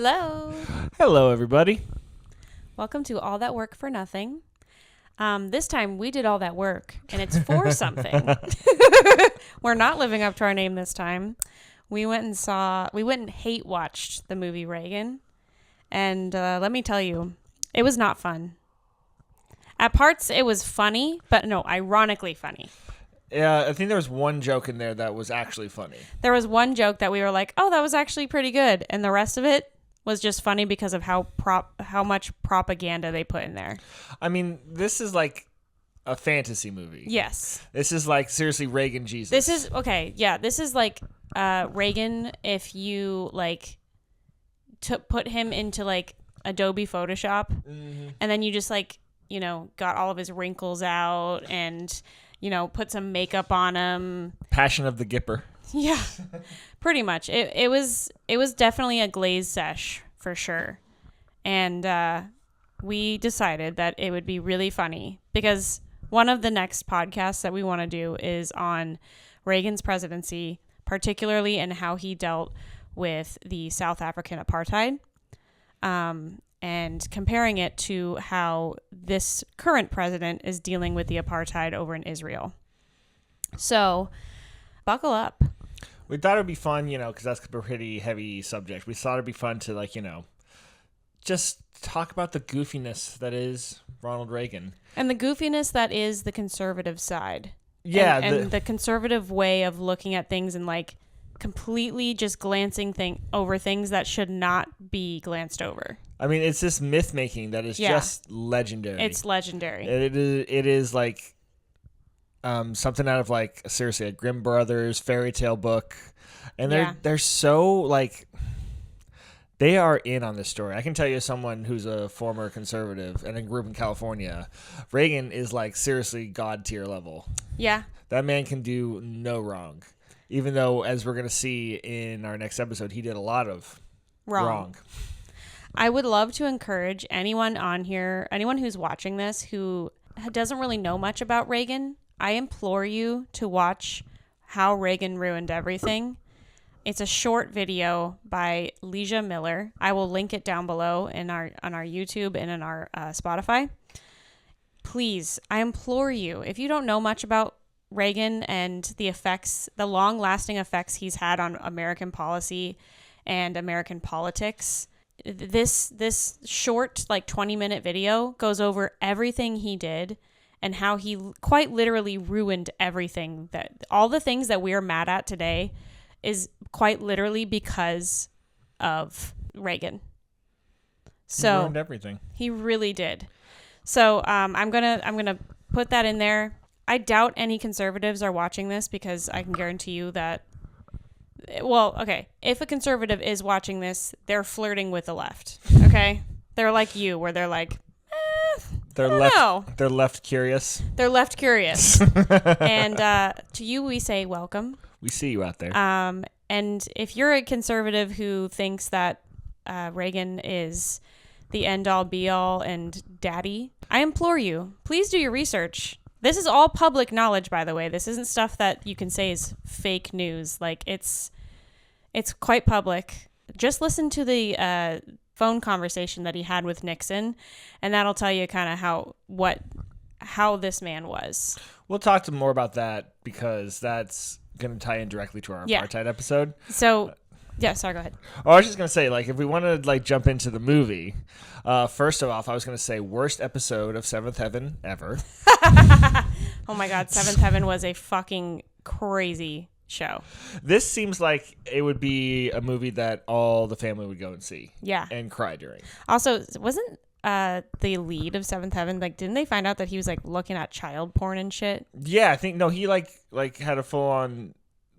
Hello. Hello, everybody. Welcome to All That Work for Nothing. This time we did all that work, and it's for something. We're not living up to our name this time. We went and hate watched the movie Reagan, and let me tell you, it was not fun. At parts, it was funny, but no, ironically funny. Yeah, I think there was one joke in there that was actually funny. There was one joke that we were like, oh, that was actually pretty good, and the rest of it was just funny because of how much propaganda they put in there. I mean, this is like a fantasy movie. Yes. This is like seriously Reagan Jesus. This is okay. Yeah, this is like Reagan if you like put him into like Adobe Photoshop, and then you just like got all of his wrinkles out and put some makeup on him. Passion of the Gipper. Yeah, pretty much. It was definitely a glaze sesh for sure, and we decided that it would be really funny because one of the next podcasts that we want to do is on Reagan's presidency, particularly and how he dealt with the South African apartheid, and comparing it to how this current president is dealing with the apartheid over in Israel. So, buckle up. We thought it would be fun, because that's a pretty heavy subject. We thought it would be fun to, just talk about the goofiness that is Ronald Reagan. And the goofiness that is the conservative side. Yeah. And the conservative way of looking at things and, completely just glancing over things that should not be glanced over. I mean, it's this myth-making that is just legendary. It's legendary. It is like... something out of seriously a Grimm Brothers fairy tale book, and they're so they are in on this story. I can tell you, as someone who's a former conservative and a group in California, Reagan is seriously God tier level. Yeah, that man can do no wrong, even though, as we're gonna see in our next episode, he did a lot of wrong. I would love to encourage anyone on here, anyone who's watching this who doesn't really know much about Reagan. I implore you to watch How Reagan Ruined Everything. It's a short video by Leisha Miller. I will link it down below on our YouTube and in our Spotify. Please, I implore you, if you don't know much about Reagan and the long-lasting effects he's had on American policy and American politics, this short, 20-minute video goes over everything he did and how he quite literally ruined everything. That all the things that we're mad at today is quite literally because of Reagan. So he ruined everything. He really did. So I'm gonna put that in there. I doubt any conservatives are watching this because I can guarantee you that. Well, okay, if a conservative is watching this, they're flirting with the left. Okay, they're like you, where they're like. They're left curious. They're left curious. And to you, we say welcome. We see you out there. And if you're a conservative who thinks that Reagan is the end-all, be-all, and daddy, I implore you, please do your research. This is all public knowledge, by the way. This isn't stuff that you can say is fake news. It's quite public. Just listen to the phone conversation that he had with Nixon, and that'll tell you kind of how this man was. We'll talk more about that because that's going to tie in directly to our apartheid episode. So, sorry, go ahead. Oh, I was just going to say, if we want to jump into the movie, first of all, I was going to say worst episode of Seventh Heaven ever. Oh my God, Seventh Heaven was a fucking crazy show. This seems like it would be a movie that all the family would go and see. Yeah. And cry during. Also, wasn't the lead of Seventh Heaven, didn't they find out that he was looking at child porn and shit? Yeah, I think he had a full on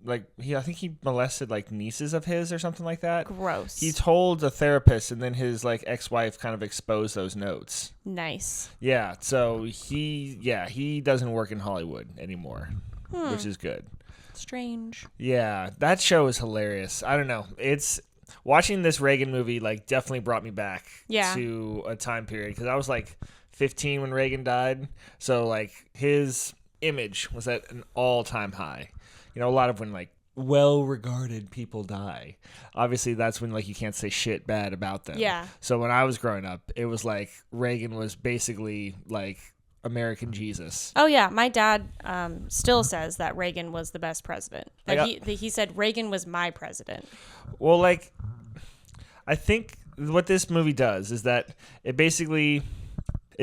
I think he molested nieces of his or something like that. Gross. He told a therapist, and then his ex-wife kind of exposed those notes. Nice. Yeah, so he doesn't work in Hollywood anymore, which is good. Strange. Yeah, that show is hilarious. I don't know. It's watching this Reagan movie definitely brought me back to a time period because I was 15 when Reagan died. So his image was at an all-time high. A lot of when well-regarded people die. Obviously, that's when like you can't say shit bad about them. Yeah. So when I was growing up, it was like Reagan was basically like American Jesus. Oh yeah, my dad still says that Reagan was the best president. He said Reagan was my president. Well, like, I think what this movie does is that it basically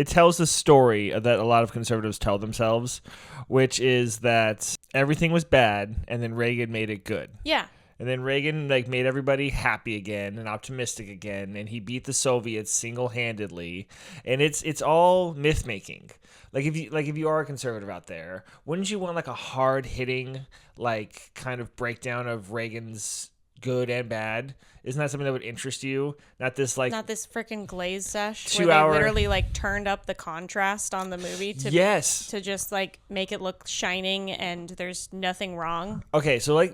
tells the story that a lot of conservatives tell themselves, which is that everything was bad and then Reagan made it good. Yeah. And then Reagan like made everybody happy again and optimistic again, and he beat the Soviets single-handedly. And it's all myth making. Like if you are a conservative out there, wouldn't you want like a hard-hitting like kind of breakdown of Reagan's good and bad? Isn't that something that would interest you? Not this freaking glaze sesh 2 where hour... they literally like turned up the contrast on the movie to to just like make it look shining and there's nothing wrong. Okay, so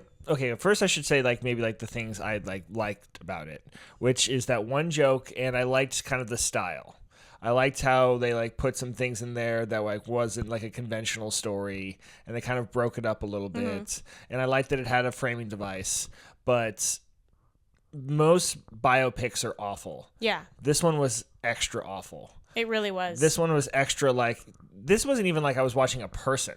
first I should say like maybe like the things I liked about it, which is that one joke, and I liked kind of the style. I liked how they like put some things in there that like wasn't like a conventional story, and they kind of broke it up a little bit. And I liked that it had a framing device, but most biopics are awful. Yeah. This one was extra awful. It really was. This one was extra like, this wasn't even like I was watching a person.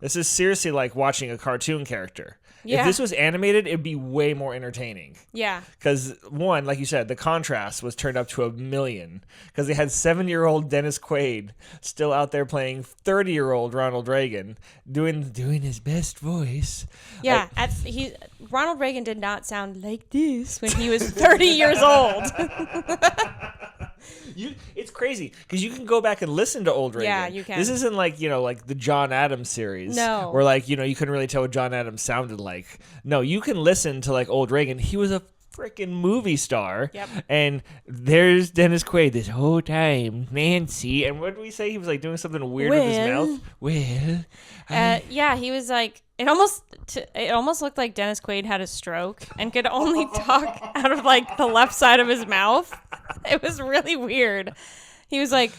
This is seriously like watching a cartoon character. Yeah. If this was animated, it'd be way more entertaining. Yeah. Because one, like you said, the contrast was turned up to 1,000,000. Because they had 7-year-old Dennis Quaid still out there playing 30-year-old Ronald Reagan, doing his best voice. Yeah. Ronald Reagan did not sound like this when he was 30 years old. It's crazy because you can go back and listen to old Reagan. Yeah, you can. This isn't like, like the John Adams series. No. Where like, you couldn't really tell what John Adams sounded like. No, you can listen to like old Reagan. He was a freaking movie star. Yep. And there's Dennis Quaid this whole time. Nancy. And what did we say? He was like doing something weird with his mouth. Yeah, he was like, it almost looked like Dennis Quaid had a stroke and could only talk out of like the left side of his mouth. It was really weird. He was like,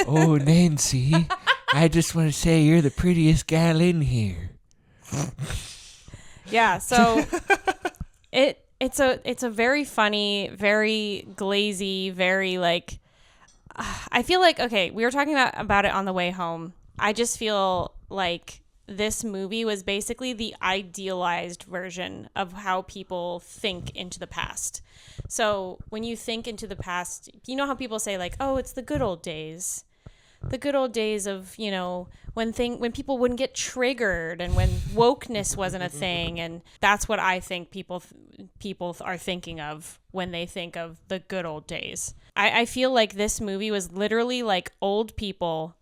"Oh, Nancy, I just want to say you're the prettiest gal in here." Yeah, so it's a very funny, very glazy, very like, I feel like, okay, we were talking about it on the way home. I just feel like this movie was basically the idealized version of how people think into the past. So when you think into the past, you know how people say like, oh, it's the good old days. The good old days of, when people wouldn't get triggered and when wokeness wasn't a thing. And that's what I think people are thinking of when they think of the good old days. I feel like this movie was literally like old people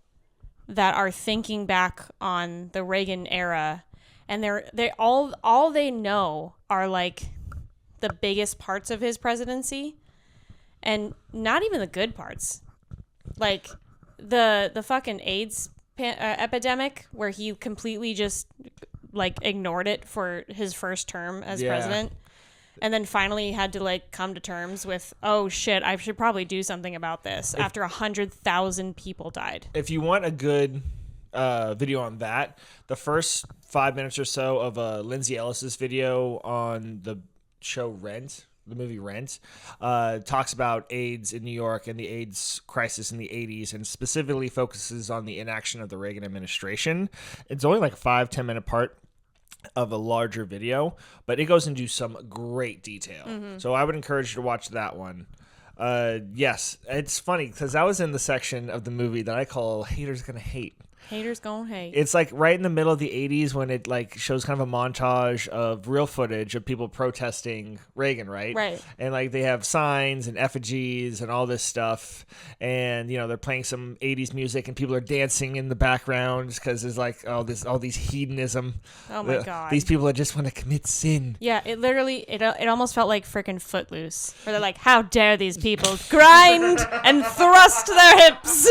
that are thinking back on the Reagan era, and they all they know are like the biggest parts of his presidency, and not even the good parts, like the fucking AIDS epidemic where he completely just like ignored it for his first term as president. And then finally had to like come to terms with, oh shit, I should probably do something about this after 100,000 people died. If you want a good video on that, the first 5 minutes or so of Lindsay Ellis's video on the show Rent, the movie Rent, talks about AIDS in New York and the AIDS crisis in the 80s, and specifically focuses on the inaction of the Reagan administration. It's only like a 5-10 minute part of a larger video, but it goes into some great detail. So I would encourage you to watch that one. Yes, it's funny because I was in the section of the movie that I call Haters Gonna Hate. Haters gonna hate. It's like right in the middle of the 80s when it like shows kind of a montage of real footage of people protesting Reagan, right? Right. And like they have signs and effigies and all this stuff, and they're playing some 80s music and people are dancing in the background because there's like all these hedonism. Oh my god. These people that just want to commit sin. Yeah, it literally it almost felt like freaking Footloose, where they're like, how dare these people grind and thrust their hips.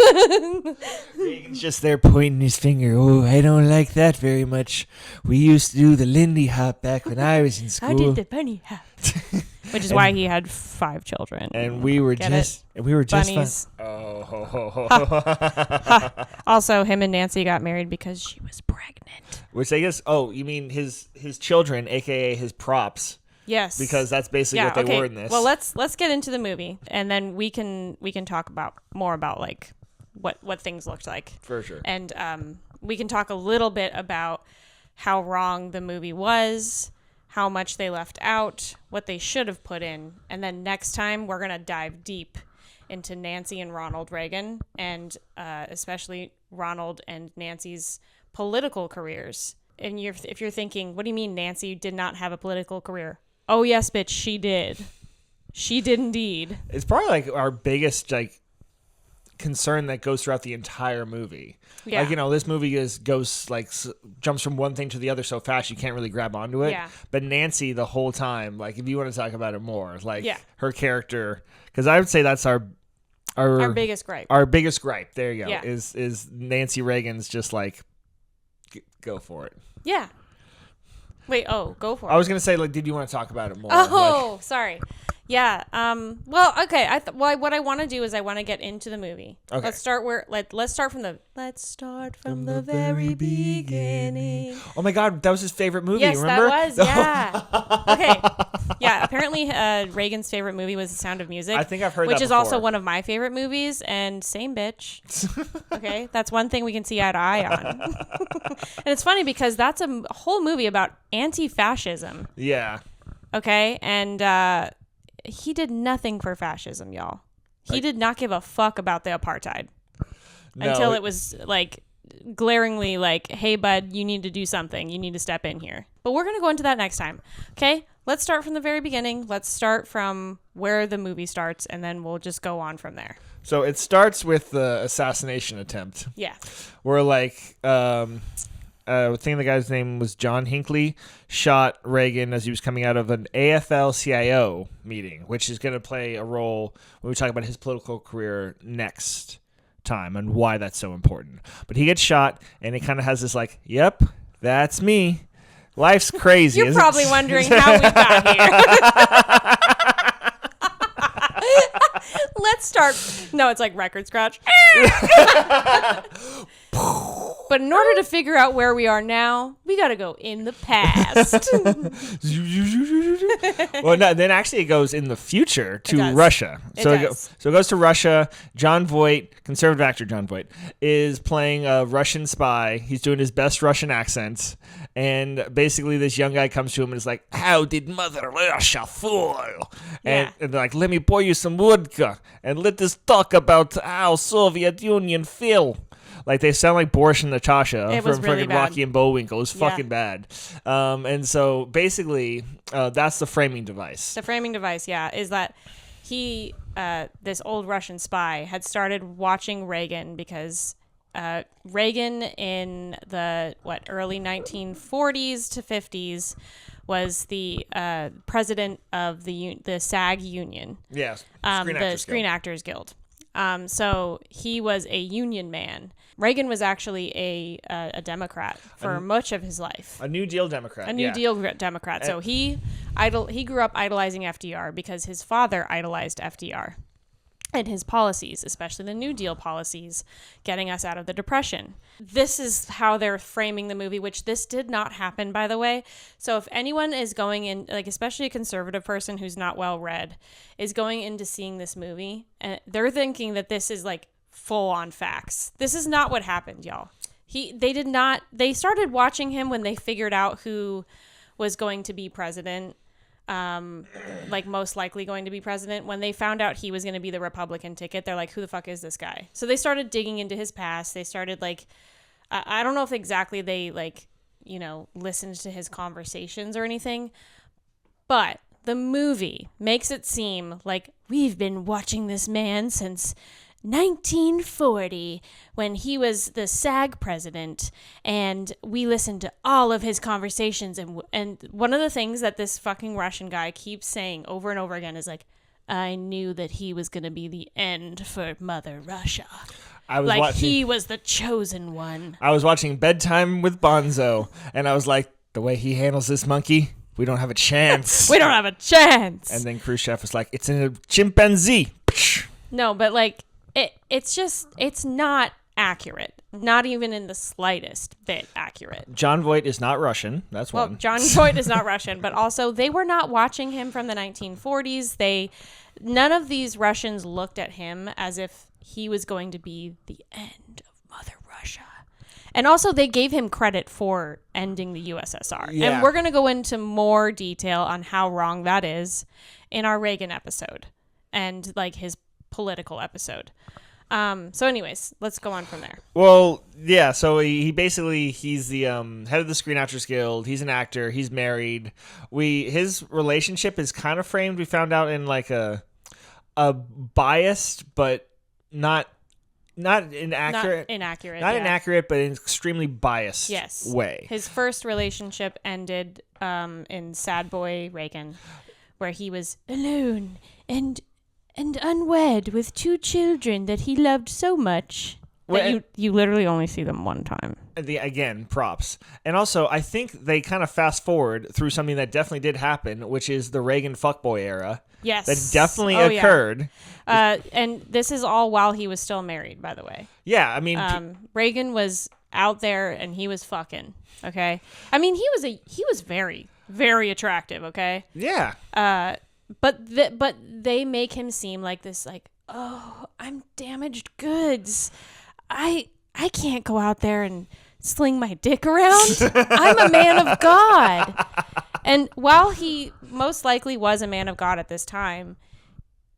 Reagan's just there pointing his finger. Oh, I don't like that very much. We used to do the Lindy Hop back when I was in school. I did the bunny hop. Which is why he had 5 children. And we were bunnies. fun. Oh, ho, ho, ho. Also, him and Nancy got married because she was pregnant. Which I guess, you mean his children, a.k.a. his props. Yes. Because that's basically what they were in this. Well, let's get into the movie, and then we can talk more about like what things looked like. For sure. And we can talk a little bit about how wrong the movie was, how much they left out, what they should have put in, and then next time we're going to dive deep into Nancy and Ronald Reagan, and especially Ronald and Nancy's political careers. And if you're thinking, what do you mean Nancy did not have a political career? Oh, yes, bitch, she did. She did indeed. It's probably like our biggest like concern that goes throughout the entire movie. Yeah. Like, this movie jumps from one thing to the other so fast you can't really grab onto it. Yeah. But Nancy the whole time, like if you want to talk about it more, like her character, because I would say that's our biggest gripe. Our biggest gripe. There you go. Yeah. Is Nancy Reagan's just like go for it. Yeah. Wait, go for it. I was going to say, like, did you want to talk about it more? Oh, sorry. Yeah. Well, okay. What I want to do is I want to get into the movie. Okay. Let's start from the very beginning. Oh my God, that was his favorite movie. Yes, remember? that was. Yeah. Okay. Yeah. Apparently, Reagan's favorite movie was The Sound of Music. I think I've heard that which is before. also one of my favorite movies. And same bitch. Okay, that's one thing we can see eye to eye on. And it's funny because that's a whole movie about anti-fascism. Yeah. Okay, and he did nothing for fascism, y'all. He did not give a fuck about the apartheid until it was like glaringly like, hey, bud, you need to do something. You need to step in here. But we're going to go into that next time. Okay, let's start from the very beginning. Let's start from where the movie starts, and then we'll just go on from there. So it starts with the assassination attempt. Yeah. Where like I think the guy's name was John Hinckley, shot Reagan as he was coming out of an AFL-CIO meeting, which is going to play a role when we talk about his political career next time and why that's so important. But he gets shot, and it kind of has this like, yep, that's me. Life's crazy. You're probably wondering how we got here. Let's start. No, it's like record scratch. But in order to figure out where we are now, we got to go in the past. Well, no, then actually it goes in the future to Russia. So it goes to Russia. Jon Voight, conservative actor Jon Voight, is playing a Russian spy. He's doing his best Russian accent. And basically this young guy comes to him and is like, how did Mother Russia fall? And they're like, let me pour you some vodka and let us talk about how Soviet Union fell. Like, they sound like Boris and Natasha from really freaking Rocky and Bullwinkle. It was fucking bad. And so, basically, that's the framing device. The framing device, is that he, this old Russian spy, had started watching Reagan because Reagan in the, early 1940s to 50s was the president of the SAG union. Yes, the Screen Actors Guild. So he was a union man. Reagan was actually a Democrat for much of his life. A New Deal Democrat. A New Deal Democrat. So he grew up idolizing FDR because his father idolized FDR and his policies, especially the New Deal policies, getting us out of the Depression. This is how they're framing the movie, which this did not happen, by the way. So if anyone is going in, like especially a conservative person who's not well read, is going into seeing this movie, and they're thinking that this is like full on facts. This is not what happened, y'all. They started watching him when they figured out who was going to be president. Like most likely going to be president. When they found out he was going to be the Republican ticket, they're like, who the fuck is this guy? So they started digging into his past. They started like, I don't know if exactly they like, listened to his conversations or anything, but the movie makes it seem like we've been watching this man since 1940 when he was the SAG president, and we listened to all of his conversations, and one of the things that this fucking Russian guy keeps saying over and over again is like, I knew that he was going to be the end for Mother Russia. He was the chosen one. I was watching Bedtime with Bonzo, and I was like, the way he handles this monkey, we don't have a chance. We don't have a chance. And then Khrushchev was like, it's a chimpanzee. No, but like, It's not accurate. Not even in the slightest bit accurate. John Voight is not Russian. That's one. Well, John Voight is not Russian, but also they were not watching him from the 1940s. None of these Russians looked at him as if he was going to be the end of Mother Russia. And also they gave him credit for ending the USSR. Yeah. And we're going to go into more detail on how wrong that is in our Reagan episode and like his political episode. So anyways, let's go on from there. Well, yeah, so he's the head of the Screen Actors Guild. He's an actor. He's married. His relationship is kind of framed, we found out, in like a biased but not inaccurate. Not inaccurate, but in extremely biased way. His first relationship ended in Sad Boy Reagan, where he was alone and unwed with 2 children that he loved so much that you literally only see them one time. Again, props. And also, I think they kind of fast forward through something that definitely did happen, which is the Reagan fuckboy era. Yes. That definitely occurred. Yeah. And this is all while he was still married, by the way. Yeah, I mean... Reagan was out there and he was fucking, okay? I mean, he was very, very attractive, okay? Yeah. But they make him seem like this, like, oh, I'm damaged goods. I can't go out there and sling my dick around. I'm a man of God. And while he most likely was a man of God at this time,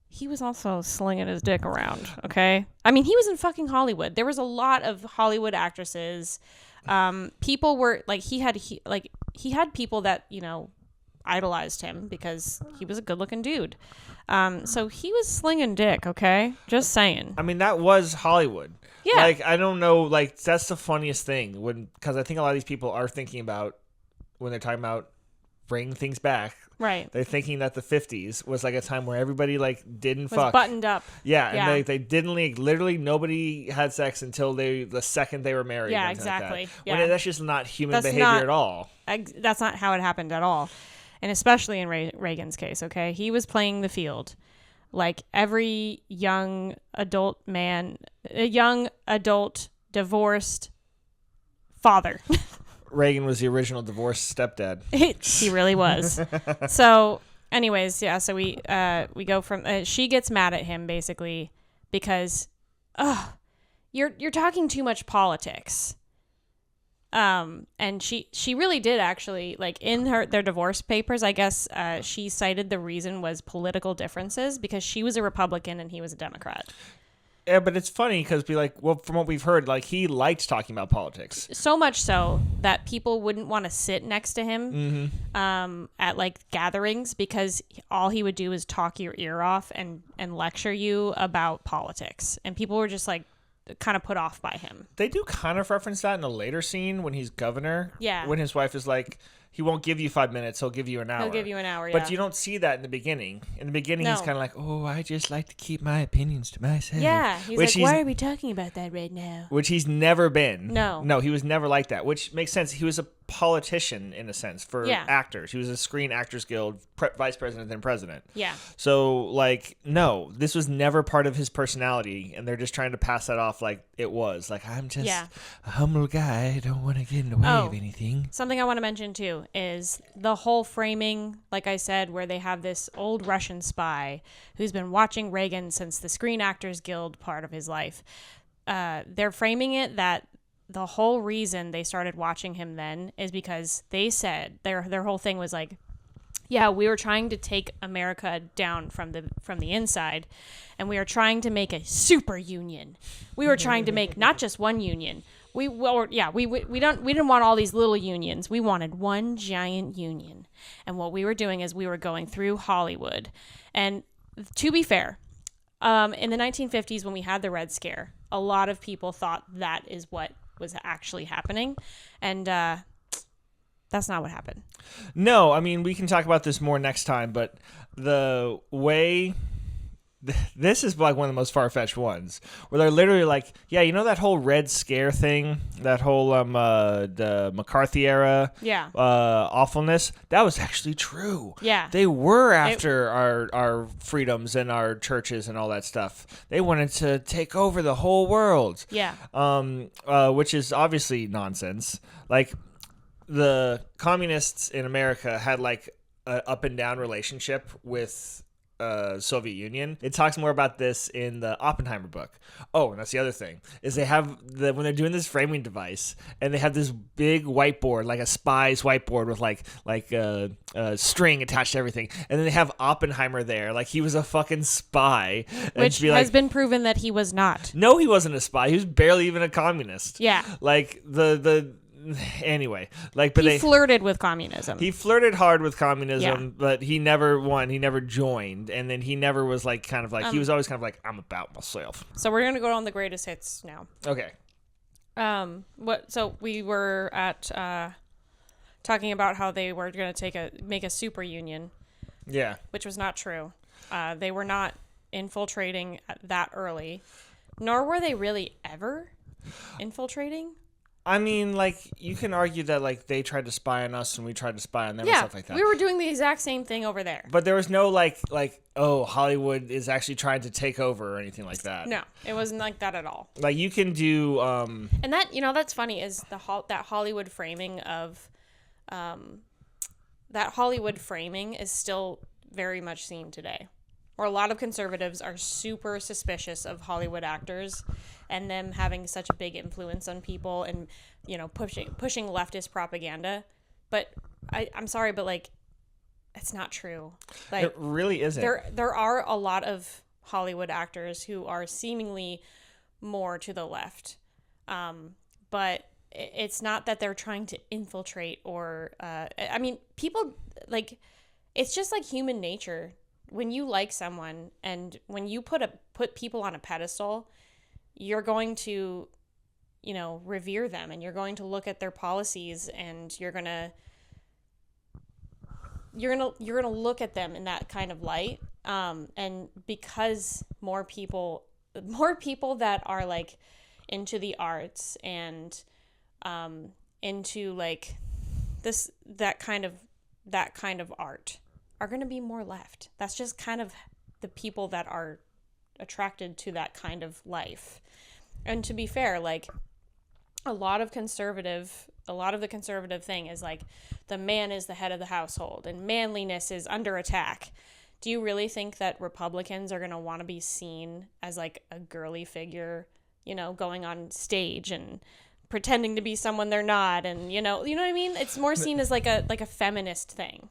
he was also slinging his dick around, okay? I mean, he was in fucking Hollywood. There was a lot of Hollywood actresses. People were, like, he had people that, you know, idolized him because he was a good-looking dude. So he was slinging dick, okay? Just saying. I mean, that was Hollywood. Yeah. Like, I don't know, like, that's the funniest thing, because I think a lot of these people are thinking about, when they're talking about bringing things back, right? They're thinking that the 50s was like a time where everybody like didn't fuck, buttoned up. Yeah, and they didn't, like, literally nobody had sex until the second they were married. Yeah, exactly. Like that. Yeah. When that's just not human behavior at all. That's not how it happened at all, and especially in Reagan's case. Okay, he was playing the field like every young adult man, a young adult divorced father. Reagan was the original divorced stepdad. He really was. So, anyways, yeah. So we go from she gets mad at him basically because, you're talking too much politics. And she really did actually, like, in their divorce papers, I guess she cited the reason was political differences because she was a Republican and he was a Democrat. Yeah, but it's funny because from what we've heard, like, he liked talking about politics. So much so that people wouldn't want to sit next to him at, like, gatherings because all he would do is talk your ear off and lecture you about politics. And people were just, like, kind of put off by him. They do kind of reference that in a later scene when he's governor. Yeah. When his wife is like, he won't give you 5 minutes, he'll give you an hour. He'll give you an hour, yeah. But you don't see that in the beginning. In the beginning, No. he's kind of like, oh, I just like to keep my opinions to myself. Yeah. He's like, why are we talking about that right now? Which he's never been. No, he was never like that, which makes sense. He was a politician, in a sense, for actors. He was a Screen Actors Guild vice president and president. Yeah. So, like, no, this was never part of his personality, and they're just trying to pass that off like it was. Like, I'm just a humble guy. I don't want to get in the way of anything. Something I want to mention, too, is the whole framing, like I said, where they have this old Russian spy who's been watching Reagan since the Screen Actors Guild part of his life. They're framing it that the whole reason they started watching him then is because they said their whole thing was like, yeah, we were trying to take America down from the inside, and we are trying to make a super union. We were trying to make not just one union. We didn't want all these little unions. We wanted one giant union. And what we were doing is we were going through Hollywood. And to be fair, in the 1950s when we had the Red Scare, a lot of people thought that is what was actually happening, and that's not what happened. No, I mean, we can talk about this more next time, but the way this is like one of the most far-fetched ones where they're literally like, yeah, you know that whole Red Scare thing, that whole the McCarthy era awfulness, that was actually true. Yeah, they were after our freedoms and our churches and all that stuff. They wanted to take over the whole world. Yeah. Which is obviously nonsense. Like, the communists in America had like an up and down relationship with Soviet Union. It talks more about this in the Oppenheimer book. Oh, and that's the other thing, is they have when they're doing this framing device, and they have this big whiteboard, like a spy's whiteboard with like string attached to everything, and then they have Oppenheimer there, like he was a fucking spy, which has been proven that he was not. No, he wasn't a spy. He was barely even a communist. Yeah, like anyway, but he flirted with communism. He flirted hard with communism, but he never won. He never joined, and then he never was like he was always kind of like, I'm about myself. So we're gonna go on the greatest hits now. Okay. So we were at talking about how they were gonna make a super union. Yeah. Which was not true. They were not infiltrating that early, nor were they really ever infiltrating. I mean, like, you can argue that, like, they tried to spy on us and we tried to spy on them and stuff like that. We were doing the exact same thing over there. But there was no, like, oh, Hollywood is actually trying to take over or anything like that. No, it wasn't like that at all. Like, you can do... And that, that's funny, is that Hollywood framing of... that Hollywood framing is still very much seen today. Where a lot of conservatives are super suspicious of Hollywood actors and them having such a big influence on people and, pushing leftist propaganda. But I'm sorry, but, like, it's not true. Like, it really isn't. There are a lot of Hollywood actors who are seemingly more to the left. But it's not that they're trying to infiltrate or, people, like, it's just like human nature. When you like someone and when you put people on a pedestal, you're going to, revere them, and you're going to look at their policies, and you're going to look at them in that kind of light. And because more people that are like into the arts and into like that kind of art are going to be more left. That's just kind of the people that are attracted to that kind of life. And to be fair, like, a lot of the conservative thing is like, the man is the head of the household and manliness is under attack. Do you really think that Republicans are going to want to be seen as like a girly figure, going on stage and pretending to be someone they're not? And, you know what I mean? It's more seen as like a feminist thing.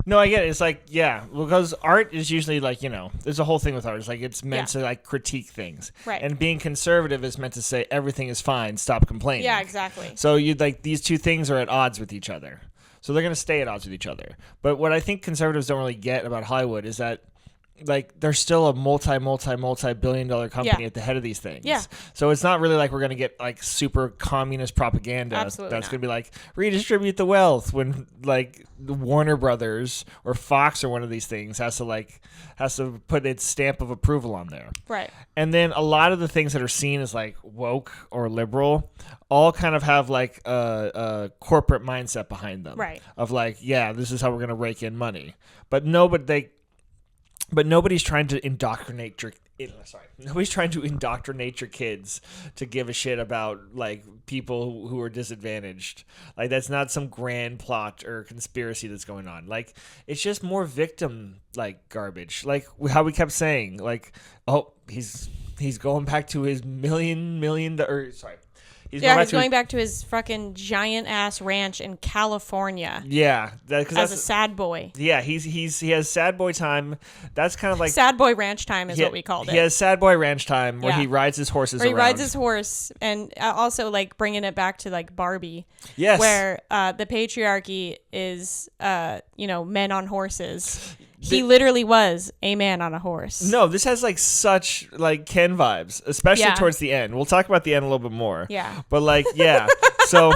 No, I get it. It's like, yeah, because art is usually like, there's a whole thing with art. It's like, it's meant to like critique things. Right. And being conservative is meant to say everything is fine, stop complaining. Yeah, exactly. So these two things are at odds with each other. So they're going to stay at odds with each other. But what I think conservatives don't really get about Hollywood is that, like, there's still a multi-billion-dollar company at the head of these things. Yeah. So it's not really like we're going to get, like, super communist propaganda. Absolutely that's going to be like, redistribute the wealth, when, like, the Warner Brothers or Fox or one of these things has to put its stamp of approval on there. Right. And then a lot of the things that are seen as, like, woke or liberal all kind of have, like, a corporate mindset behind them. Right. Of, like, yeah, this is how we're going to rake in money. But nobody's trying to indoctrinate your kids to give a shit about, like, people who are disadvantaged. Like, that's not some grand plot or conspiracy that's going on. Like, it's just more victim, like, garbage. Like how we kept saying, like, oh, he's going back to his He's going back to his fucking giant ass ranch in California. Yeah, as a sad boy. Yeah, he has sad boy time. That's kind of like sad boy ranch time is what we called it. He has sad boy ranch time where he rides his horses around. He rides his horse, and also like bringing it back to like Barbie. Yes, where the patriarchy is men on horses. He literally was a man on a horse. No, this has like such like Ken vibes, especially towards the end. We'll talk about the end a little bit more. Yeah. But like, yeah. So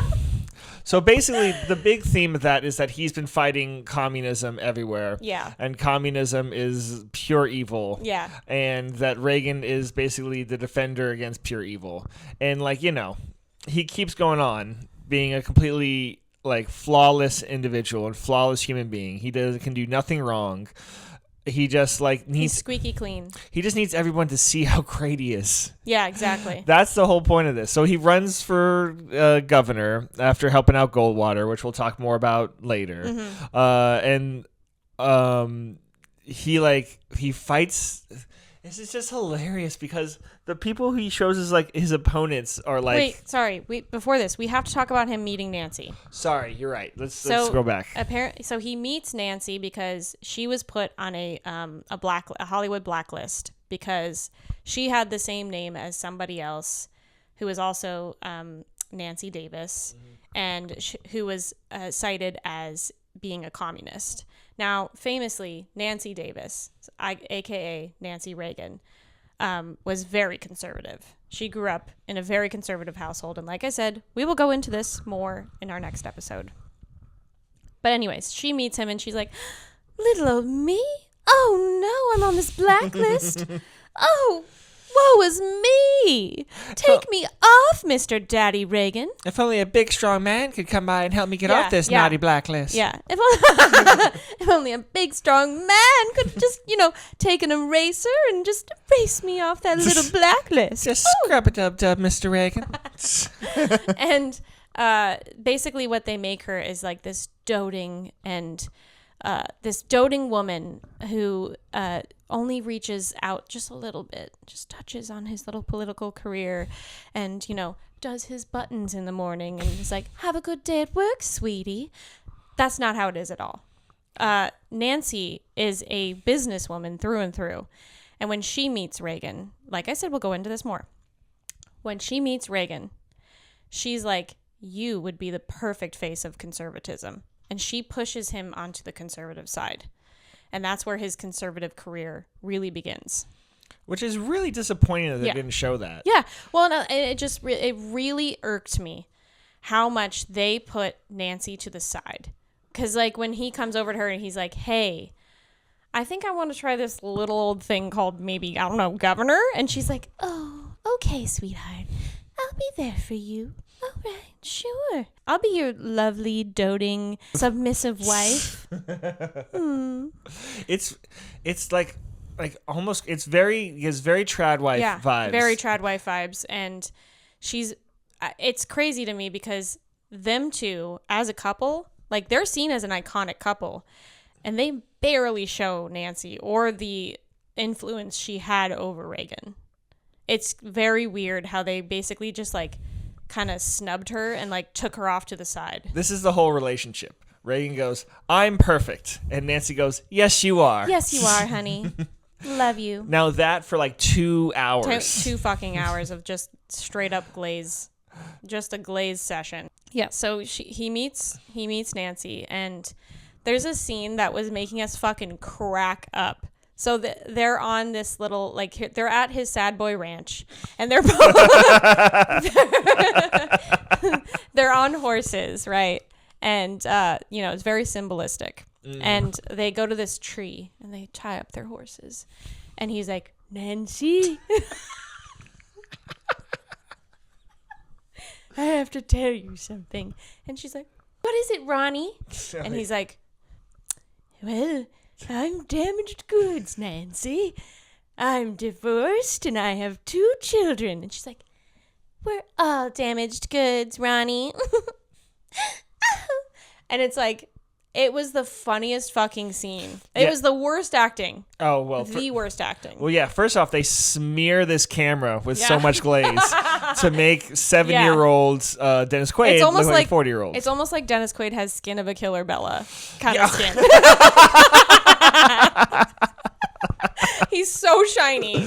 So basically, the big theme of that is that he's been fighting communism everywhere. Yeah. And communism is pure evil. Yeah. And that Reagan is basically the defender against pure evil. And, like, you know, he keeps going on being a completely, like, flawless individual and flawless human being. He can do nothing wrong. He just he's squeaky clean. He just needs everyone to see how great he is. Yeah, exactly. That's the whole point of this. So he runs for governor after helping out Goldwater, which we'll talk more about later. He fights. This is just hilarious because the people he shows as like his opponents are like. Wait, sorry. Before this, we have to talk about him meeting Nancy. Sorry, you're right. Let's go back. So he meets Nancy because she was put on a Hollywood blacklist because she had the same name as somebody else who was also Nancy Davis, and who was cited as being a communist. Now, famously, Nancy Davis, aka Nancy Reagan, was very conservative. She grew up in a very conservative household, and like I said, we will go into this more in our next episode. But anyways, she meets him and she's like, "Little old me? Oh no, I'm on this blacklist. Oh, woe is me. Take me off, Mr. Daddy Reagan. If only a big, strong man could come by and help me get off this naughty blacklist." Yeah. If only a big, strong man could just, take an eraser and just erase me off that little blacklist. Just scrub it up, Mr. Reagan. And basically what they make her is like this doting woman who only reaches out just a little bit, just touches on his little political career and, does his buttons in the morning and is like, "Have a good day at work, sweetie." That's not how it is at all. Nancy is a businesswoman through and through. And when she meets Reagan, like I said, we'll go into this more. When she meets Reagan, she's like, "You would be the perfect face of conservatism." And she pushes him onto the conservative side. And that's where his conservative career really begins. Which is really disappointing that they didn't show that. Yeah. Well, no, it really irked me how much they put Nancy to the side. Because, like, when he comes over to her and he's like, "Hey, I think I want to try this little old thing called maybe, I don't know, governor." And she's like, "Oh, okay, sweetheart. I'll be there for you. All right, sure. I'll be your lovely, doting, submissive wife." It's like almost it's very trad wife vibes. Very trad wife vibes, and it's crazy to me because them two as a couple, like, they're seen as an iconic couple, and they barely show Nancy or the influence she had over Reagan. It's very weird how they basically just like kind of snubbed her and like took her off to the side. This is the whole relationship. Reagan goes, "I'm perfect," and Nancy goes, "Yes, you are." "Yes, you are, honey. Love you." Now that for like 2 hours. Two fucking hours of just straight up glaze. Just a glaze session. Yeah, so he meets Nancy, and there's a scene that was making us fucking crack up. So they're on this little, like, they're at his sad boy ranch, and they're they're on horses, right? And it's very symbolistic. And they go to this tree and they tie up their horses, and he's like, "Nancy, I have to tell you something." And she's like, "What is it, Ronnie?" And he's like, "Well, I'm damaged goods, Nancy. I'm divorced and I have 2 children." And she's like, "We're all damaged goods, Ronnie." And it's like, it was the funniest fucking scene. It was the worst acting. Oh, well. The worst acting. Well, yeah. First off, they smear this camera with so much glaze to make 7-year-old Dennis Quaid look like a 40-year-old. It's almost like Dennis Quaid has skin of a killer Bella kind of skin. He's so shiny.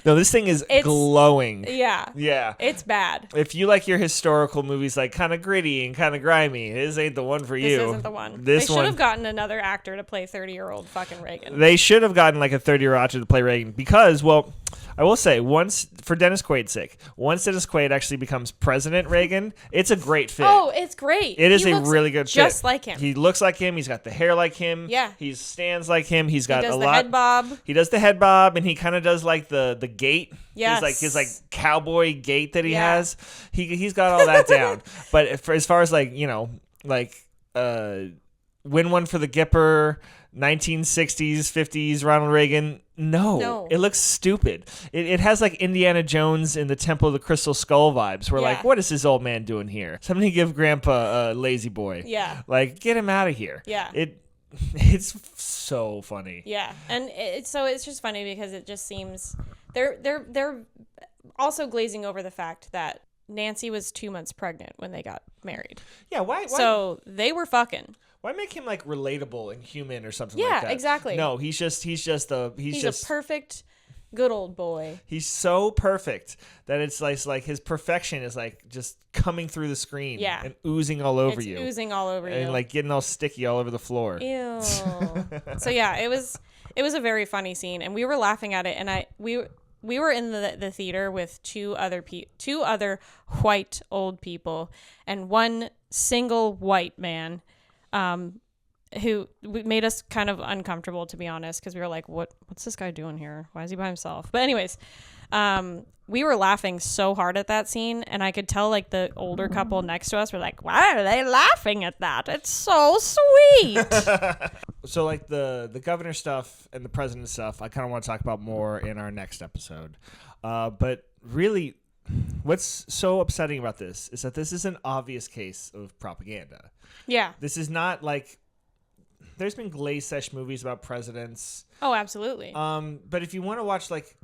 No, this thing is glowing. Yeah. Yeah. It's bad. If you like your historical movies, like, kind of gritty and kind of grimy, this ain't the one for you. This isn't the one. They should have gotten another actor to play 30-year-old fucking Reagan. They should have gotten like a 30-year-old actor to play Reagan because, well, I will say, once, for Dennis Quaid's sake, once Dennis Quaid actually becomes President Reagan, it's a great fit. Oh, it's great. It is a really good fit. Just like him. He looks like him. He's got the hair like him. Yeah. He stands like him. He does the head bob. He does the head bob, and he kind of does like the gait. Yes. His cowboy gait that he has. He's got all that down. But as far as win one for the Gipper, 1960s, 50s Ronald Reagan. No. It looks stupid. It has like Indiana Jones in the Temple of the Crystal Skull vibes. We're like, what is this old man doing here? Somebody give Grandpa a lazy boy. Yeah. Like, get him out of here. Yeah. It's so funny. Yeah. And it's just funny because it just seems they're also glazing over the fact that Nancy was 2 months pregnant when they got married. Yeah, why? So they were fucking. Why make him like relatable and human or something like that? Yeah, exactly. No, he's just a perfect good old boy. He's so perfect that it's like his perfection is like just coming through the screen and oozing all over you. Oozing all over you. And like getting all sticky all over the floor. Ew. So yeah, it was a very funny scene and we were laughing at it and we were in the theater with two other white old people and one single white man who made us kind of uncomfortable, to be honest, because we were like, what's this guy doing here? Why is he by himself? But anyways, we were laughing so hard at that scene, and I could tell like the older couple next to us were like, why are they laughing at that? It's so sweet. So like the governor stuff and the president stuff, I kind of want to talk about more in our next episode. But really, what's so upsetting about this is that this is an obvious case of propaganda. Yeah. This is not like there's been glaze-sesh movies about presidents. Oh, absolutely. But if you want to watch like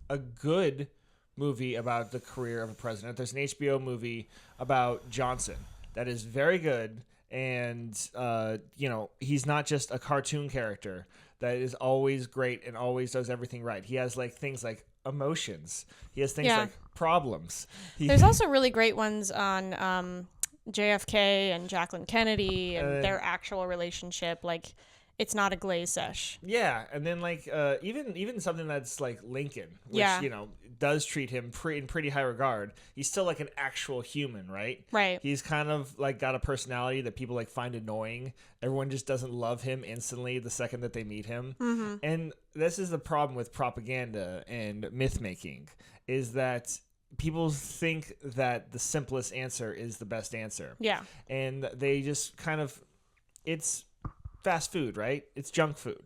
a good movie about the career of a president, there's an HBO movie about Johnson that is very good. And, he's not just a cartoon character that is always great and always does everything right. He has like things like emotions. He has things like problems. There's also really great ones on JFK and Jacqueline Kennedy and their actual relationship. Like, it's not a glaze sesh. Yeah, and then like even something that's like Lincoln, which does treat him in pretty high regard. He's still like an actual human, right? Right. He's kind of like got a personality that people like find annoying. Everyone just doesn't love him instantly the second that they meet him. Mm-hmm. And this is the problem with propaganda and myth making, is that people think that the simplest answer is the best answer. Yeah. And they just kind of, it's fast food, right? It's junk food.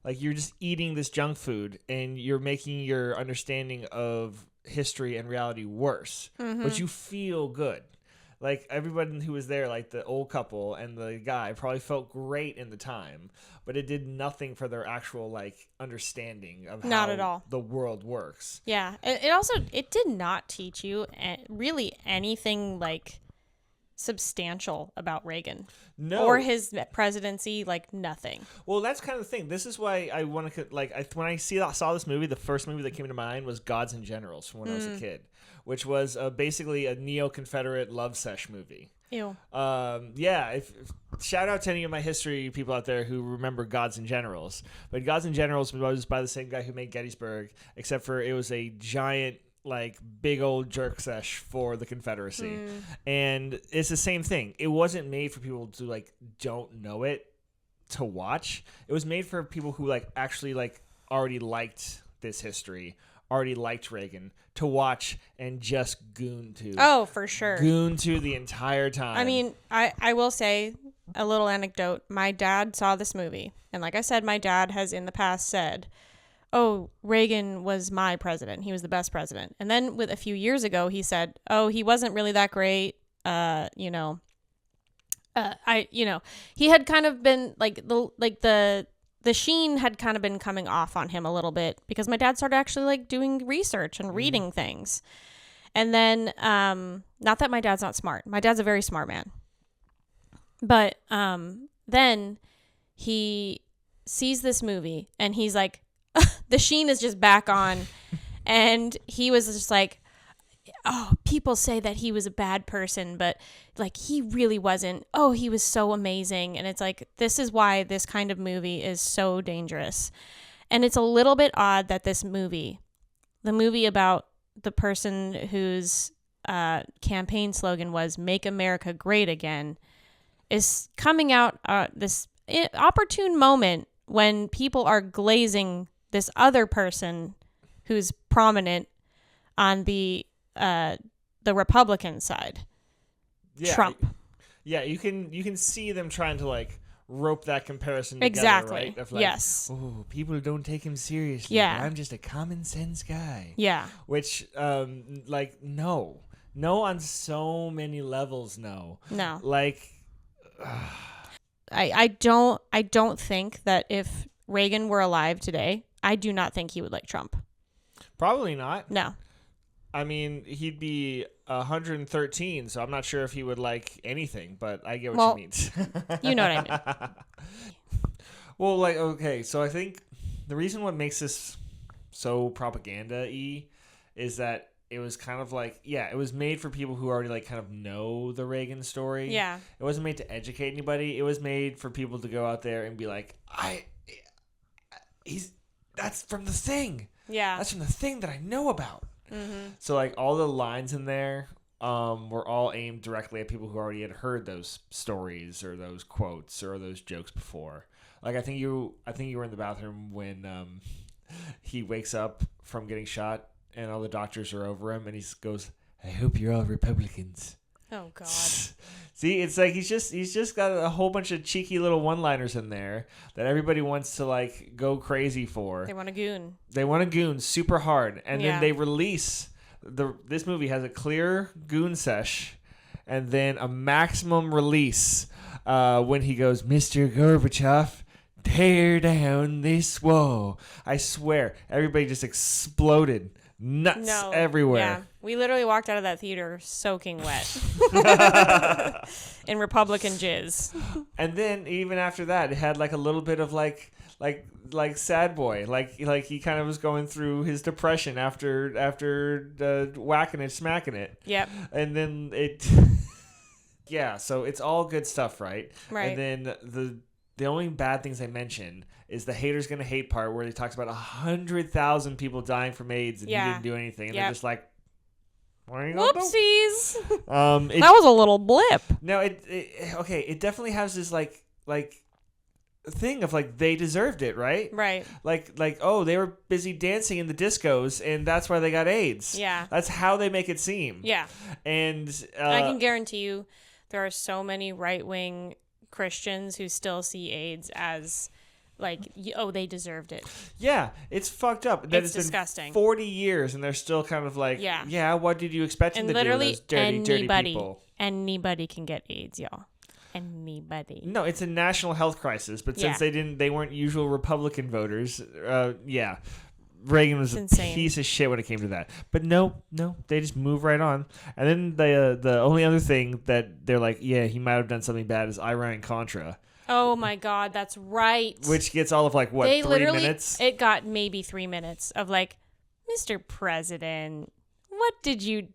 Like you're just eating this junk food and you're making your understanding of history and reality worse, but you feel good. Like everybody who was there, like the old couple and the guy probably felt great in the time, but it did nothing for their actual like understanding of not how at all the world works. Yeah. It did not teach you really anything like substantial about Reagan. No. Or his presidency, like nothing. Well, that's kind of the thing. This is why I want to when I saw this movie, the first movie that came to mind was Gods and Generals from when I was a kid, which was basically a neo-Confederate love sesh movie. Ew. Shout out to any of my history people out there who remember Gods and Generals. But Gods and Generals was by the same guy who made Gettysburg, except for it was a giant, like, big old jerk sesh for the Confederacy. And it's the same thing. It wasn't made for people to, like, don't know it to watch. It was made for people who, like, actually, like, already liked this history, already liked Reagan, to watch and just goon to. Oh, for sure. Goon to the entire time. I mean, I will say a little anecdote. My dad saw this movie. And like I said, my dad has in the past said, oh, Reagan was my president. He was the best president. And then with a few years ago, he said, oh, he wasn't really that great. He had kind of been the sheen had kind of been coming off on him a little bit because my dad started actually like doing research and reading things. And then, not that my dad's not smart. My dad's a very smart man. But then he sees this movie and he's like, the sheen is just back on. And he was just like, oh, people say that he was a bad person, but like he really wasn't. Oh, he was so amazing. And it's like, this is why this kind of movie is so dangerous. And it's a little bit odd that this movie the movie about the person whose campaign slogan was "Make America Great Again" is coming out this opportune moment when people are glazing this other person who's prominent on the Republican side, Trump. Yeah, you can see them trying to like rope that comparison together, exactly. Right? Of like, yes. Oh, people don't take him seriously. Yeah. I'm just a common sense guy. Yeah. Which, like, no, on so many levels, no. Like, I don't think that if Reagan were alive today, I do not think he would like Trump. Probably not. No. I mean, he'd be 113, so I'm not sure if he would like anything, but I get what you mean. You know what I mean. Well, like, okay, so I think the reason what makes this so propaganda-y is that it was kind of like, it was made for people who already like kind of know the Reagan story. Yeah. It wasn't made to educate anybody. It was made for people to go out there and be like, that's from the thing. Yeah. That's from the thing that I know about. Mm-hmm. So like all the lines in there were all aimed directly at people who already had heard those stories or those quotes or those jokes before. Like I think you were in the bathroom when he wakes up from getting shot and all the doctors are over him and he goes, "I hope you're all Republicans." Oh God. See, it's like he's just got a whole bunch of cheeky little one-liners in there that everybody wants to like go crazy for. They want a goon. They want a goon super hard, and then they release this movie has a clear goon sesh, and then a maximum release when he goes, "Mr. Gorbachev, tear down this wall." I swear, everybody just exploded. Nuts everywhere. Yeah, we literally walked out of that theater soaking wet in Republican jizz. And then even after that, it had like a little bit of like sad boy, like he kind of was going through his depression after whacking it, smacking it. Yep. And then it, so it's all good stuff, right? Right. And then the only bad things I mentioned is the haters gonna hate part where he talks about 100,000 people dying from AIDS and he didn't do anything, and they're just like, "What are you gonna whoopsies!" do? That was a little blip. No, it definitely has this like thing of like they deserved it, right? Right. Like oh, they were busy dancing in the discos and that's why they got AIDS. Yeah. That's how they make it seem. Yeah. And I can guarantee you, there are so many right-wing Christians who still see AIDS as like, they deserved it. Yeah, it's fucked up. That it's disgusting. 40 years and they're still kind of like, what did you expect them to do? Those dirty people. Anybody can get AIDS, y'all. Anybody. No, it's a national health crisis, but since they weren't usual Republican voters, Reagan was a piece of shit when it came to that. But no, they just move right on. And then the only other thing that they're like, he might have done something bad is Iran-Contra. Oh my God, that's right. Which gets all of like, what, 3 minutes? It got maybe 3 minutes of like, Mr. President, what did you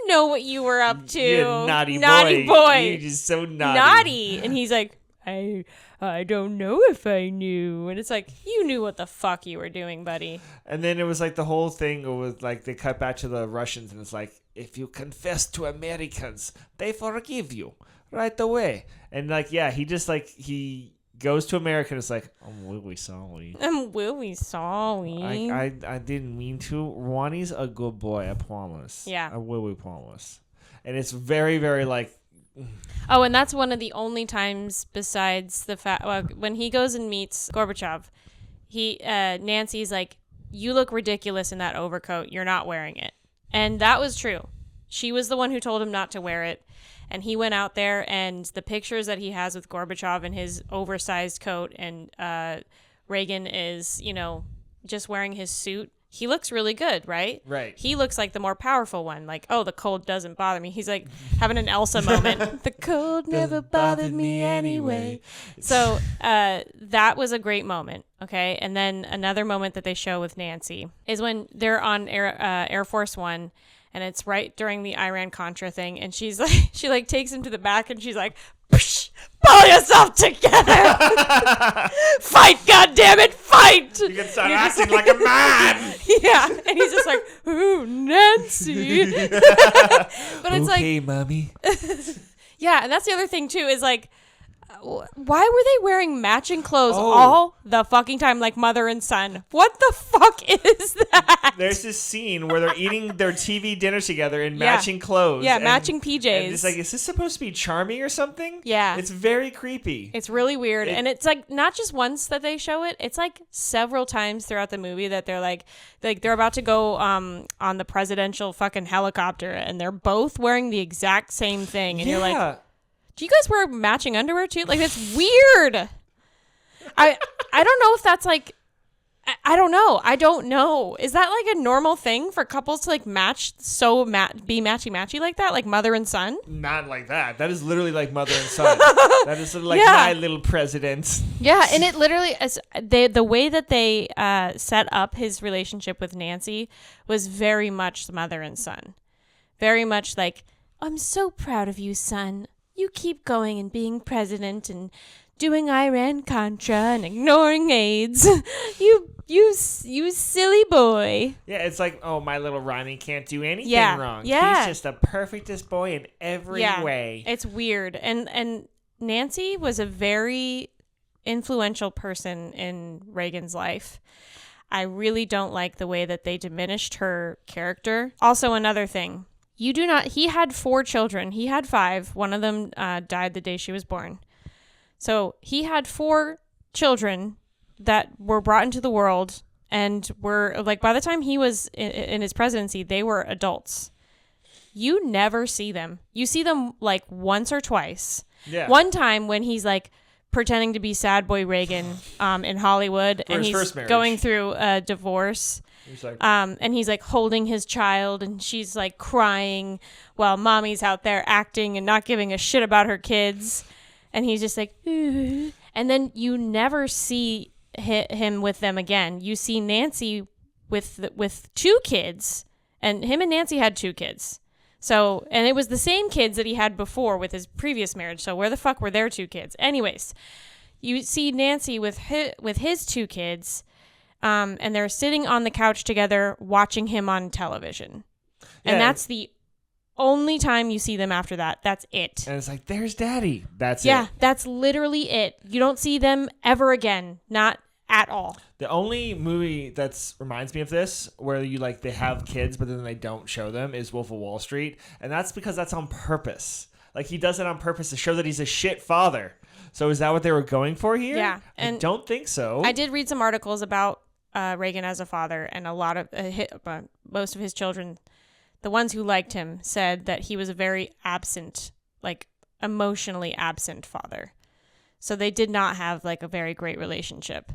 know what you were up to? You naughty boy. You're just so naughty. Naughty. And he's like, I don't know if I knew. And it's like, you knew what the fuck you were doing, buddy. And then it was like the whole thing with like, they cut back to the Russians and it's like, if you confess to Americans, they forgive you right away. And like, he just like, he goes to America and it's like, I'm really sorry. I didn't mean to. Ronnie's a good boy, I promise. Yeah. I really promise. And it's very, very like, oh, and that's one of the only times besides the fact when he goes and meets Gorbachev, Nancy's like, "You look ridiculous in that overcoat. You're not wearing it." And that was true. She was the one who told him not to wear it. And he went out there, and the pictures that he has with Gorbachev in his oversized coat, and Reagan is, just wearing his suit. He looks really good, right? Right. He looks like the more powerful one. Like, oh, the cold doesn't bother me. He's like having an Elsa moment. The cold never bothered me anyway. So that was a great moment. Okay. And then another moment that they show with Nancy is when they're on Air Force One. And it's right during the Iran-Contra thing. And she's like, she like takes him to the back and she's like, Pull yourself together. Fight, goddammit, fight. You can start acting like a man. Yeah. And he's just like, ooh, Nancy. But it's okay, mommy. Yeah, and that's the other thing, too, is like, why were they wearing matching clothes all the fucking time, like mother and son? What the fuck is that? There's this scene where they're eating their TV dinner together in matching clothes. Yeah, matching PJs. And it's like, is this supposed to be charming or something? Yeah. It's very creepy. It's really weird. And it's like not just once that they show it. It's like several times throughout the movie that they're like they're about to go on the presidential fucking helicopter and they're both wearing the exact same thing. And you're like, do you guys wear matching underwear too? Like, that's weird. I don't know if that's like, I don't know. I don't know. Is that like a normal thing for couples to like match, be matchy like that? Like mother and son? Not like that. That is literally like mother and son. That is sort of like my little president. Yeah. And it literally, the way that they set up his relationship with Nancy was very much mother and son. Very much like, I'm so proud of you, son. You keep going and being president and doing Iran-Contra and ignoring AIDS. You silly boy. Yeah, it's like, oh, my little Ronnie can't do anything wrong. Yeah. He's just the perfectest boy in every way. It's weird. And Nancy was a very influential person in Reagan's life. I really don't like the way that they diminished her character. Also, another thing. He had 4 children. He had 5. One of them died the day she was born. So he had 4 children that were brought into the world and were like, by the time he was in his presidency, they were adults. You never see them. You see them like once or twice. Yeah. One time when he's like pretending to be sad boy Reagan in Hollywood and he's going through a divorce. And he's like holding his child and she's like crying while mommy's out there acting and not giving a shit about her kids. And he's just like, ooh. And then you never see him with them again. You see Nancy with 2 kids, and him and Nancy had 2 kids. So, and it was the same kids that he had before with his previous marriage. So where the fuck were their 2 kids? Anyways, you see Nancy with his 2 kids. And they're sitting on the couch together watching him on television. And that's the only time you see them after that. That's it. And it's like, there's daddy. That's it. Yeah, that's literally it. You don't see them ever again. Not at all. The only movie that reminds me of this, where they have kids, but then they don't show them, is Wolf of Wall Street. And that's because that's on purpose. Like, he does it on purpose to show that he's a shit father. So is that what they were going for here? Yeah. And I don't think so. I did read some articles about Reagan as a father, and a lot of most of his children, the ones who liked him, said that he was a very absent, like emotionally absent father. So they did not have like a very great relationship.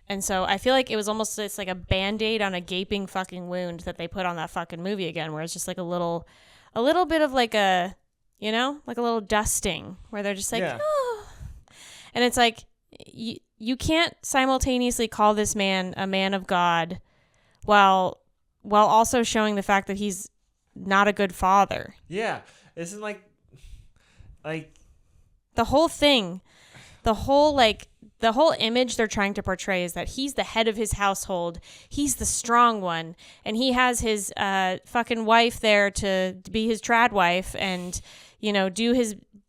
And so I feel like it was almost, it's like a Band-Aid on a gaping fucking wound that they put on that fucking movie again, where it's just like a little bit of like a, like a little dusting where they're just like, oh. And it's like, you can't simultaneously call this man a man of God while also showing the fact that he's not a good father. Yeah. Isn't like the whole thing, the whole image they're trying to portray is that he's the head of his household. He's the strong one. And he has his fucking wife there to be his trad wife and,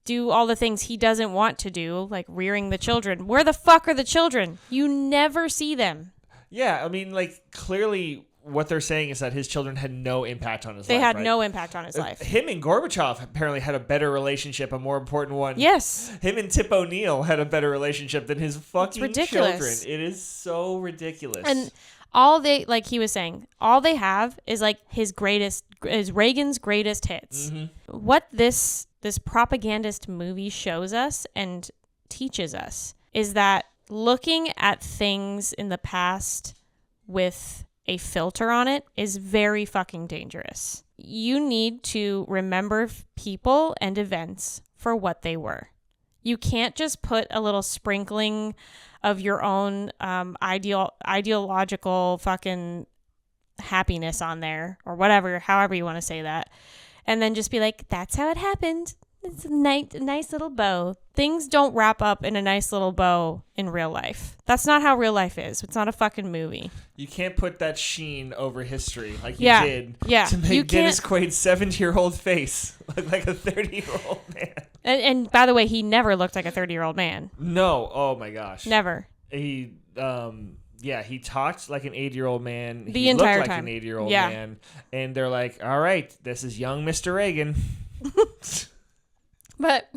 do all the things he doesn't want to do, like rearing the children. Where the fuck are the children? You never see them. Yeah, I mean, like, clearly what they're saying is that his children had no impact on his life. They had no impact on his life. Him and Gorbachev apparently had a better relationship, a more important one. Yes. Him and Tip O'Neill had a better relationship than his fucking children. It is so ridiculous. And all they, like he was saying, all they have is like is Reagan's greatest hits. Mm-hmm. What this propagandist movie shows us and teaches us is that looking at things in the past with a filter on it is very fucking dangerous. You need to remember people and events for what they were. You can't just put a little sprinkling of your own ideological fucking happiness on there or whatever, however you want to say that. And then just be like, that's how it happened. it's a nice little bow. Things don't wrap up in a nice little bow in real life. That's not how real life is. It's not a fucking movie. You can't put that sheen over history like you did to make Dennis Quaid's 70-year-old face look like a 30-year-old man. And by the way, he never looked like a 30-year-old man. No. Oh, my gosh. Never. He, he talked like an 80-year-old man. The entire looked time. Like an 80-year-old man. And they're like, all right, this is young Mr. Reagan. But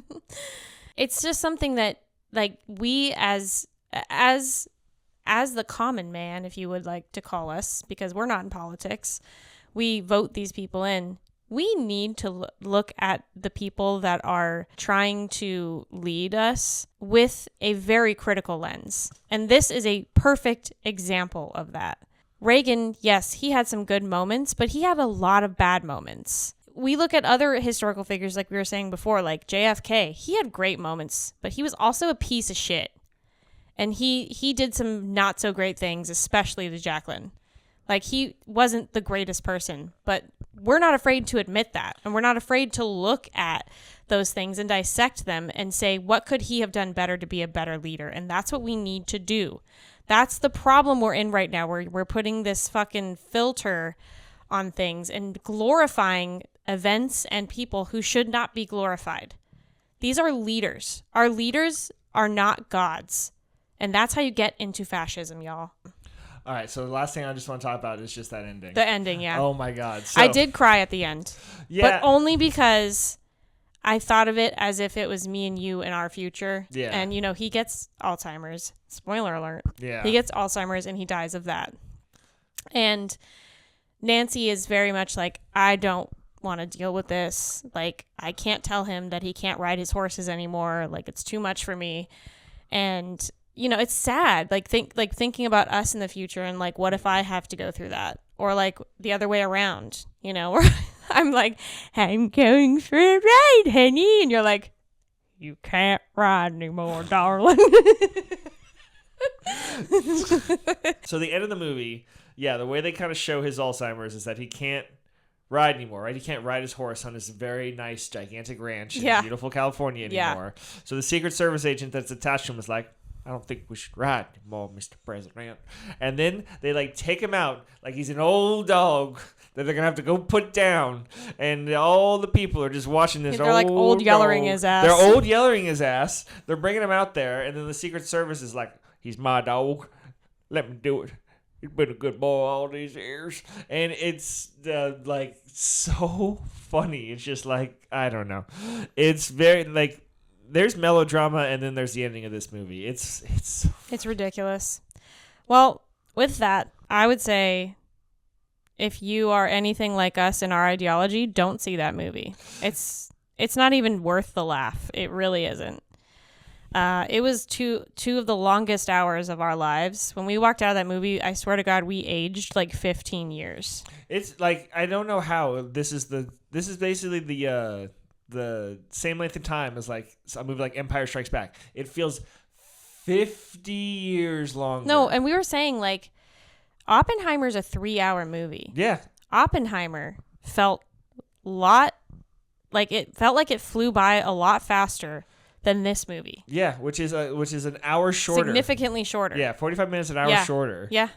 it's just something that, like, we as the common man, if you would like to call us, because we're not in politics, we vote these people in. We need to look at the people that are trying to lead us with a very critical lens. And this is a perfect example of that. Reagan, yes, he had some good moments, but he had a lot of bad moments. We look at other historical figures, like we were saying before, like JFK. He had great moments, but he was also a piece of shit. And he did some not so great things, especially to Jacqueline. Like, he wasn't the greatest person, but we're not afraid to admit that. And we're not afraid to look at those things and dissect them and say, what could he have done better to be a better leader? And that's what we need to do. That's the problem we're in right now. We're putting this fucking filter on things and glorifying events and people who should not be glorified. These are leaders. Our leaders are not gods. And that's how you get into fascism, y'all. All right, so the last thing I just want to talk about is just that ending. The ending, yeah. Oh, my God. I did cry at the end. Yeah. But only because I thought of it as if it was me and you in our future. Yeah. And, he gets Alzheimer's. Spoiler alert. Yeah. He gets Alzheimer's and he dies of that. And Nancy is very much like, I don't want to deal with this. Like, I can't tell him that he can't ride his horses anymore. Like, it's too much for me. And it's sad. Thinking about us in the future and like, what if I have to go through that? Or like the other way around, where I'm like, I'm going for a ride, honey. And you're like, you can't ride anymore, darling. So the end of the movie, the way they kind of show his Alzheimer's is that he can't ride anymore, right? He can't ride his horse on his very nice, gigantic ranch in beautiful California anymore. Yeah. So the Secret Service agent that's attached to him is like, I don't think we should ride anymore, Mr. President. And then they like take him out like he's an old dog that they're gonna have to go put down, and all the people are just watching this. They're like old yellering his ass. They're old yellering his ass. They're bringing him out there, and then the Secret Service is like, he's my dog. Let me do it. He's been a good boy all these years. And it's like so funny. It's just like, I don't know. It's very like, there's melodrama and then there's the ending of this movie. It's ridiculous. Well, with that, I would say if you are anything like us in our ideology, don't see that movie. It's not even worth the laugh. It really isn't. It was two of the longest hours of our lives. When we walked out of that movie, I swear to God, we aged like 15 years. It's like, I don't know how this is basically the same length of time as like a movie like Empire Strikes Back. It feels 50 years longer. No, and we were saying like Oppenheimer's a 3-hour movie. Yeah. Oppenheimer felt like it flew by a lot faster than this movie. Yeah, which is an hour shorter. Significantly shorter. Yeah, 45 minutes an hour shorter. Yeah.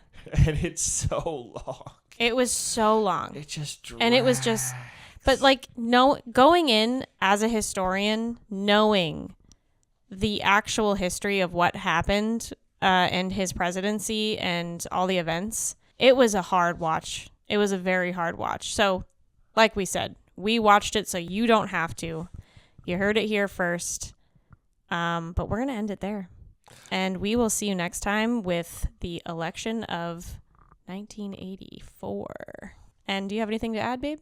And it's so long. It was so long. It just drags. And it was just, but like, going in as a historian, knowing the actual history of what happened and his presidency and all the events, it was a hard watch. It was a very hard watch. So, like we said, we watched it so you don't have to. You heard it here first. But we're going to end it there. And we will see you next time with the election of 1984. And do you have anything to add, babe?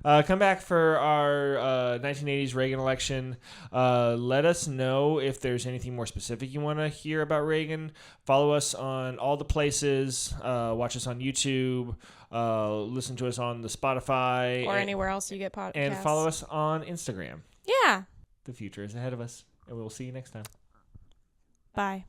Come back for our 1980s Reagan election. Let us know if there's anything more specific you want to hear about Reagan. Follow us on all the places. Watch us on YouTube. Listen to us on the Spotify. Or anywhere else you get podcasts. And follow us on Instagram. Yeah. The future is ahead of us. And we'll see you next time. Bye.